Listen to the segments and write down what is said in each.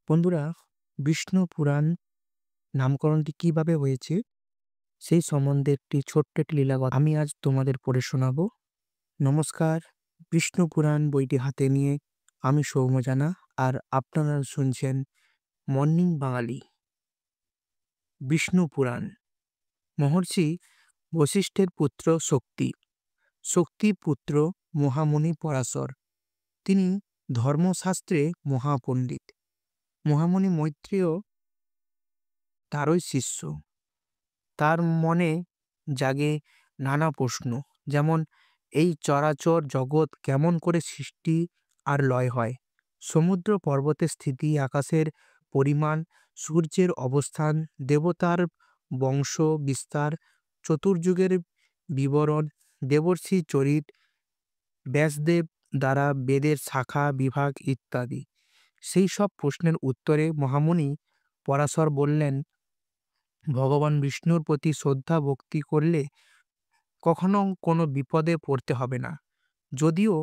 বন্ধুরা, বিষ্ণু পুরাণ নামকরণটি কিভাবে হয়েছে সেই সম্বন্ধে ছোট্ট একটি লীলাকথা আমি আজ তোমাদের পড়ে শোনাবো। নমস্কার, বিষ্ণু পুরাণ বইটি হাতে নিয়ে আমি সৌম্য জানা, আর আপনারা শুনছেন মর্নিং বাঙালি। বিষ্ণু পুরাণ। মহর্ষি বশিষ্ঠের পুত্র শক্তি, শক্তি পুত্র মহামুনি পরাশর। তিনি ধর্মশাস্ত্রে মহাপণ্ডিত। মহামুনি মৈত্রেয় তারই শিষ্য। তার মনে জাগে নানা প্রশ্ন, যেমন এই চরাচর জগৎ কেমন করে সৃষ্টি আর লয় হয়, সমুদ্র পর্বতের স্থিতি, আকাশের পরিমাণ, সূর্যের অবস্থান, দেবতার বংশ বিস্তার, চতুর্যুগের বিবরণ, দেবর্ষি চরিত, ব্যাসদেব দ্বারা বেদের শাখা বিভাগ ইত্যাদি। সেই সব প্রশ্নের উত্তরে মহামুনি পরাশর বললেন, ভগবান বিষ্ণুর প্রতি শ্রদ্ধা ভক্তি করলে কখনো কোনো বিপদে পড়তে হবে না। যদিও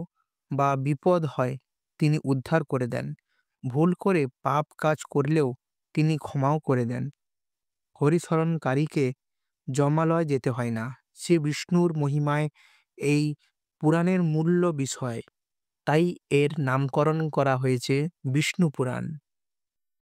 বা বিপদ হয়, তিনি উদ্ধার করে দেন। ভুল করে পাপ কাজ করলেও তিনি ক্ষমাও করে দেন। হরিস্মরণকারীকে যমালয় যেতে হয় না। শ্রী বিষ্ণুর মহিমায় এই পুরাণের মূল্য বিষয়, তাই এর নামকরণ করা হয়েছে বিষ্ণু পুরাণ।